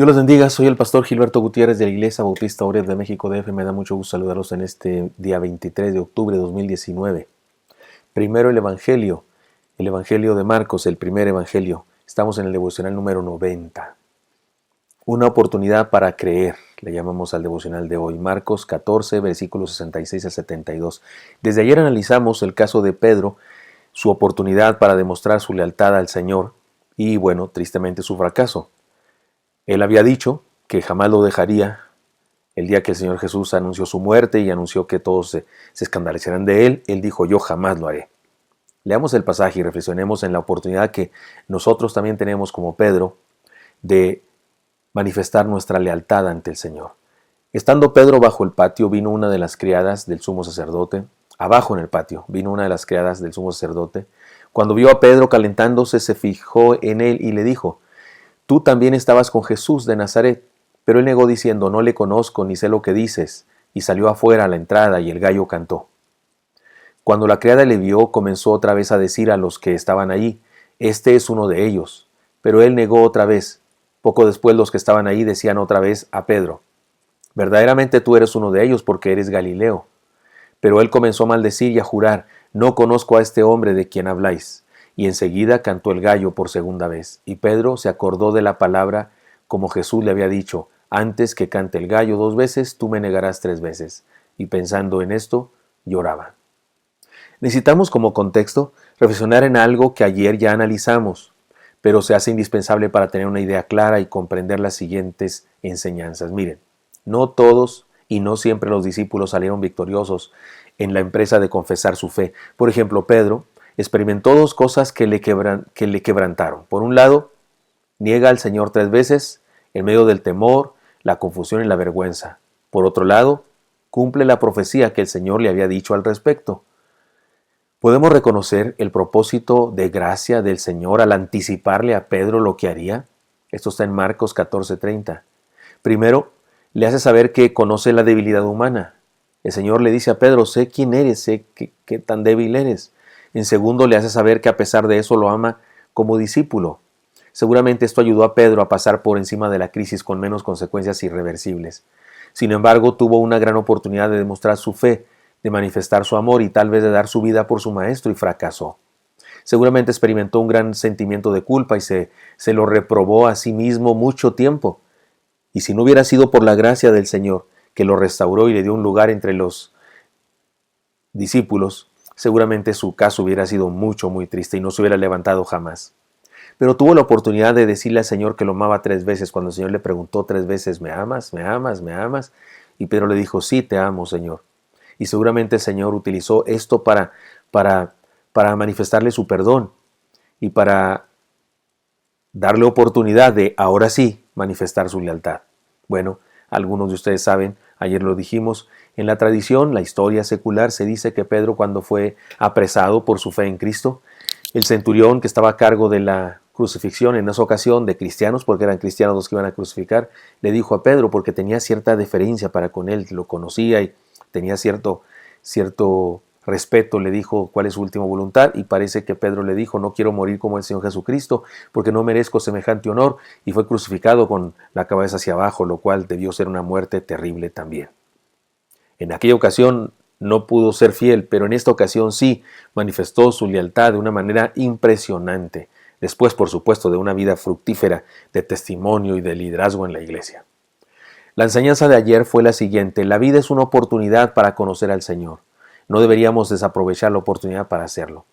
Dios los bendiga, soy el pastor Gilberto Gutiérrez de la Iglesia Bautista Ored de México DF. Me da mucho gusto saludarlos en este día 23 de octubre de 2019. Primero el Evangelio de Marcos, el primer Evangelio. Estamos en el devocional número 90. Una oportunidad para creer, le llamamos al devocional de hoy. Marcos 14, versículos 66 a 72. Desde ayer analizamos el caso de Pedro, su oportunidad para demostrar su lealtad al Señor y, bueno, tristemente su fracaso. Él había dicho que jamás lo dejaría el día que el Señor Jesús anunció su muerte y anunció que todos se escandalizarán de él. Él dijo, yo jamás lo haré. Leamos el pasaje y reflexionemos en la oportunidad que nosotros también tenemos como Pedro de manifestar nuestra lealtad ante el Señor. Estando Pedro bajo el patio, vino una de las criadas del sumo sacerdote. Abajo en el patio vino una de las criadas del sumo sacerdote. Cuando vio a Pedro calentándose, se fijó en él y le dijo, tú también estabas con Jesús de Nazaret. Pero él negó diciendo, no le conozco ni sé lo que dices. Y salió afuera a la entrada y el gallo cantó. Cuando la criada le vio, comenzó otra vez a decir a los que estaban allí, este es uno de ellos. Pero él negó otra vez. Poco después los que estaban allí decían otra vez a Pedro, verdaderamente tú eres uno de ellos porque eres Galileo. Pero él comenzó a maldecir y a jurar, no conozco a este hombre de quien habláis. Y enseguida cantó el gallo por segunda vez. Y Pedro se acordó de la palabra como Jesús le había dicho, antes que cante el gallo 2 veces, tú me negarás 3 veces. Y pensando en esto, lloraba. Necesitamos como contexto reflexionar en algo que ayer ya analizamos, pero se hace indispensable para tener una idea clara y comprender las siguientes enseñanzas. Miren, no todos y no siempre los discípulos salieron victoriosos en la empresa de confesar su fe. Por ejemplo, Pedro experimentó 2 cosas que le quebrantaron. Por un lado, niega al Señor 3 veces en medio del temor, la confusión y la vergüenza. Por otro lado, cumple la profecía que el Señor le había dicho al respecto. ¿Podemos reconocer el propósito de gracia del Señor al anticiparle a Pedro lo que haría? Esto está en Marcos 14:30. Primero, le hace saber que conoce la debilidad humana. El Señor le dice a Pedro, sé quién eres, sé qué tan débil eres. En segundo, le hace saber que a pesar de eso lo ama como discípulo. Seguramente esto ayudó a Pedro a pasar por encima de la crisis con menos consecuencias irreversibles. Sin embargo, tuvo una gran oportunidad de demostrar su fe, de manifestar su amor y tal vez de dar su vida por su maestro y fracasó. Seguramente experimentó un gran sentimiento de culpa y se lo reprobó a sí mismo mucho tiempo. Y si no hubiera sido por la gracia del Señor, que lo restauró y le dio un lugar entre los discípulos, seguramente su caso hubiera sido muy triste y no se hubiera levantado jamás. Pero tuvo la oportunidad de decirle al Señor que lo amaba 3 veces. Cuando el Señor le preguntó 3 veces, ¿me amas? ¿Me amas? ¿Me amas? Y Pedro le dijo, sí, te amo, Señor. Y seguramente el Señor utilizó esto para manifestarle su perdón y para darle oportunidad de, ahora sí, manifestar su lealtad. Bueno, algunos de ustedes saben, ayer lo dijimos, en la tradición, la historia secular, se dice que Pedro, cuando fue apresado por su fe en Cristo, el centurión que estaba a cargo de la crucifixión en esa ocasión de cristianos, porque eran cristianos los que iban a crucificar, le dijo a Pedro, porque tenía cierta deferencia para con él, lo conocía y tenía cierto respeto, le dijo cuál es su última voluntad, y parece que Pedro le dijo, no quiero morir como el Señor Jesucristo, porque no merezco semejante honor, y fue crucificado con la cabeza hacia abajo, lo cual debió ser una muerte terrible también. En aquella ocasión no pudo ser fiel, pero en esta ocasión sí manifestó su lealtad de una manera impresionante, después, por supuesto, de una vida fructífera de testimonio y de liderazgo en la iglesia. La enseñanza de ayer fue la siguiente: la vida es una oportunidad para conocer al Señor. No deberíamos desaprovechar la oportunidad para hacerlo.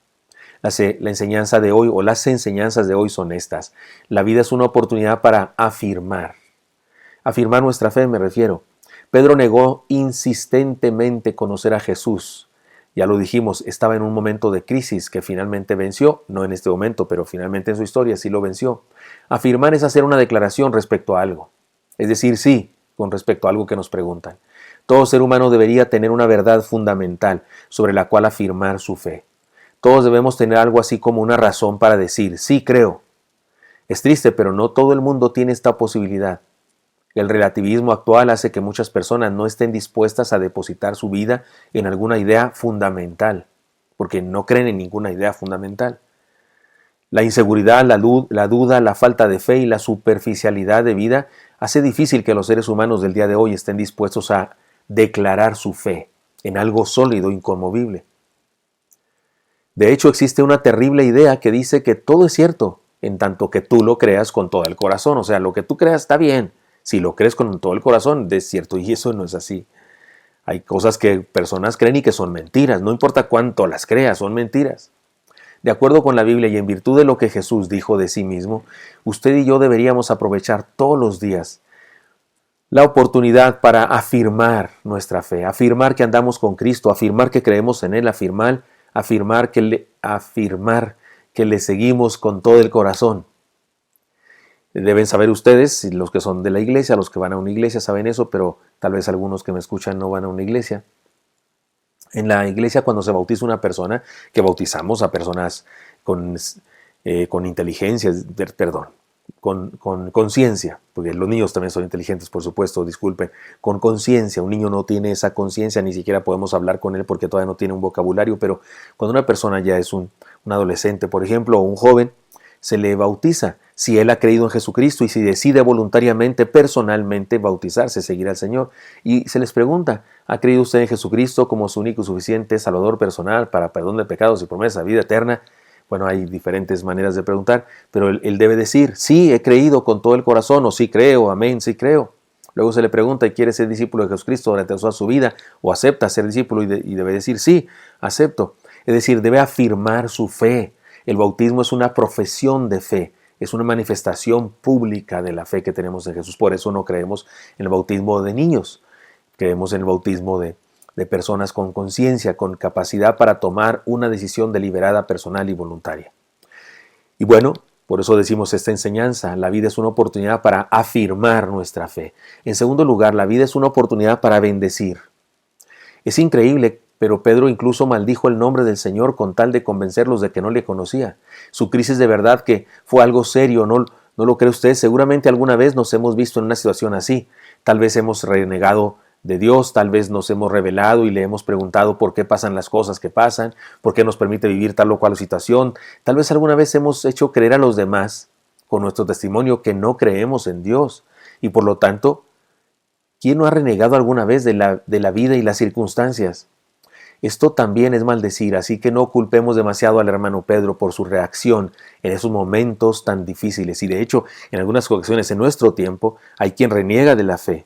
La enseñanza de hoy, o las enseñanzas de hoy, son estas. La vida es una oportunidad para afirmar nuestra fe, me refiero. Pedro negó insistentemente conocer a Jesús. Ya lo dijimos, estaba en un momento de crisis que finalmente venció, no en este momento, pero finalmente en su historia sí lo venció. Afirmar es hacer una declaración respecto a algo, es decir, sí, con respecto a algo que nos preguntan. Todo ser humano debería tener una verdad fundamental sobre la cual afirmar su fe. Todos debemos tener algo así como una razón para decir, sí creo. Es triste, pero no todo el mundo tiene esta posibilidad. El relativismo actual hace que muchas personas no estén dispuestas a depositar su vida en alguna idea fundamental, porque no creen en ninguna idea fundamental. La inseguridad, la duda, la falta de fe y la superficialidad de vida hace difícil que los seres humanos del día de hoy estén dispuestos a declarar su fe en algo sólido, inconmovible. De hecho, existe una terrible idea que dice que todo es cierto, en tanto que tú lo creas con todo el corazón. O sea, lo que tú creas está bien. Si lo crees con todo el corazón, es cierto, y eso no es así. Hay cosas que personas creen y que son mentiras. No importa cuánto las creas, son mentiras. De acuerdo con la Biblia y en virtud de lo que Jesús dijo de sí mismo, usted y yo deberíamos aprovechar todos los días la oportunidad para afirmar nuestra fe, afirmar que andamos con Cristo, afirmar que creemos en Él, afirmar que le seguimos con todo el corazón. Deben saber ustedes, los que son de la iglesia, los que van a una iglesia saben eso, pero tal vez algunos que me escuchan no van a una iglesia. En la iglesia, cuando se bautiza una persona, que bautizamos a personas con inteligencia, con conciencia, porque los niños también son inteligentes, por supuesto, disculpen, con conciencia. Un niño no tiene esa conciencia, ni siquiera podemos hablar con él porque todavía no tiene un vocabulario, pero cuando una persona ya es un adolescente, por ejemplo, o un joven, se le bautiza si él ha creído en Jesucristo y si decide voluntariamente, personalmente bautizarse, seguir al Señor. Y se les pregunta, ¿ha creído usted en Jesucristo como su único y suficiente Salvador personal para perdón de pecados y promesa de vida eterna? Bueno, hay diferentes maneras de preguntar, pero él debe decir, sí, he creído con todo el corazón, o sí creo, amén, sí creo. Luego se le pregunta, ¿y quiere ser discípulo de Jesucristo durante toda su vida? ¿O acepta ser discípulo? Y debe decir, sí, acepto. Es decir, debe afirmar su fe. El bautismo es una profesión de fe, es una manifestación pública de la fe que tenemos en Jesús. Por eso no creemos en el bautismo de niños, creemos en el bautismo de personas con conciencia, con capacidad para tomar una decisión deliberada, personal y voluntaria. Y bueno, por eso decimos esta enseñanza, la vida es una oportunidad para afirmar nuestra fe. En segundo lugar, la vida es una oportunidad para bendecir. Es increíble, pero Pedro incluso maldijo el nombre del Señor con tal de convencerlos de que no le conocía. Su crisis de verdad que fue algo serio, ¿no lo cree usted? Seguramente alguna vez nos hemos visto en una situación así. Tal vez hemos renegado de Dios, tal vez nos hemos rebelado y le hemos preguntado por qué pasan las cosas que pasan, por qué nos permite vivir tal o cual situación. Tal vez alguna vez hemos hecho creer a los demás con nuestro testimonio que no creemos en Dios. Y por lo tanto, ¿quién no ha renegado alguna vez de la vida y las circunstancias? Esto también es maldecir, así que no culpemos demasiado al hermano Pedro por su reacción en esos momentos tan difíciles. Y de hecho, en algunas ocasiones en nuestro tiempo hay quien reniega de la fe.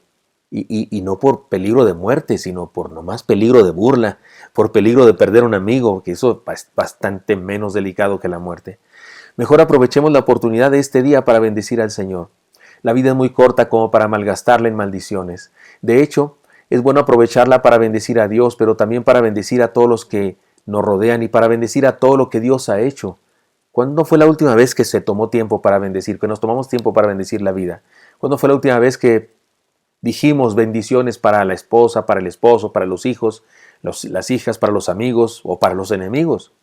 Y no por peligro de muerte, sino por nomás peligro de burla, por peligro de perder un amigo, que eso es bastante menos delicado que la muerte. Mejor aprovechemos la oportunidad de este día para bendecir al Señor. La vida es muy corta como para malgastarla en maldiciones. De hecho, es bueno aprovecharla para bendecir a Dios, pero también para bendecir a todos los que nos rodean y para bendecir a todo lo que Dios ha hecho. ¿Cuándo fue la última vez que se tomó tiempo para bendecir, que nos tomamos tiempo para bendecir la vida? ¿Cuándo fue la última vez que dijimos bendiciones para la esposa, para el esposo, para los hijos, las hijas, para los amigos o para los enemigos?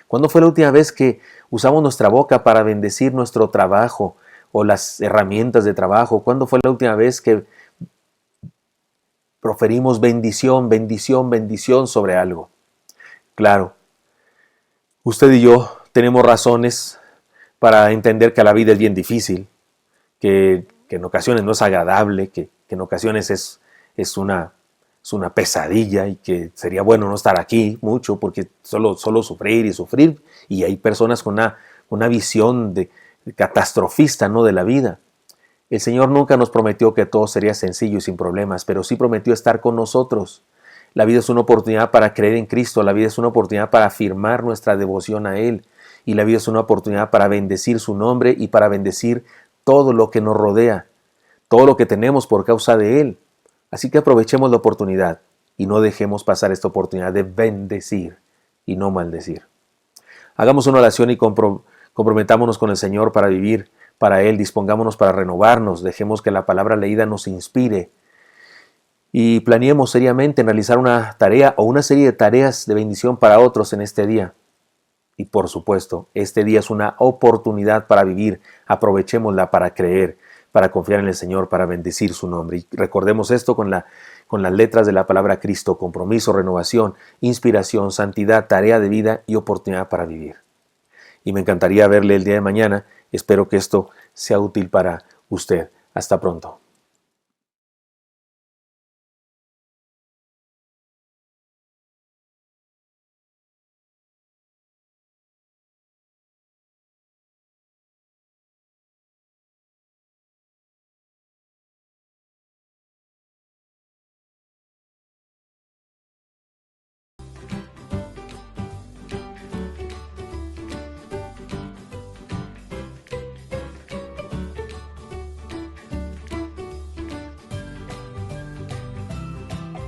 ¿Cuándo fue la última vez que usamos nuestra boca para bendecir nuestro trabajo o las herramientas de trabajo? ¿Cuándo fue la última vez que proferimos bendición, bendición, bendición sobre algo? Claro, usted y yo tenemos razones para entender que la vida es bien difícil, que en ocasiones no es agradable, que en ocasiones es una pesadilla y que sería bueno no estar aquí mucho porque solo sufrir y sufrir. Y hay personas con una visión de catastrofista, ¿no?, de la vida. El Señor nunca nos prometió que todo sería sencillo y sin problemas, pero sí prometió estar con nosotros. La vida es una oportunidad para creer en Cristo, la vida es una oportunidad para afirmar nuestra devoción a Él, y la vida es una oportunidad para bendecir su nombre y para bendecir todo lo que nos rodea, todo lo que tenemos por causa de Él. Así que aprovechemos la oportunidad y no dejemos pasar esta oportunidad de bendecir y no maldecir. Hagamos una oración y comprometámonos con el Señor para vivir para Él, dispongámonos para renovarnos, dejemos que la palabra leída nos inspire y planeemos seriamente en realizar una tarea o una serie de tareas de bendición para otros en este día. Y por supuesto, este día es una oportunidad para vivir, aprovechémosla para creer, para confiar en el Señor, para bendecir su nombre. Y recordemos esto con las letras de la palabra Cristo: compromiso, renovación, inspiración, santidad, tarea de vida y oportunidad para vivir. y me encantaría verle el día de mañana. Espero que esto sea útil para usted. Hasta pronto.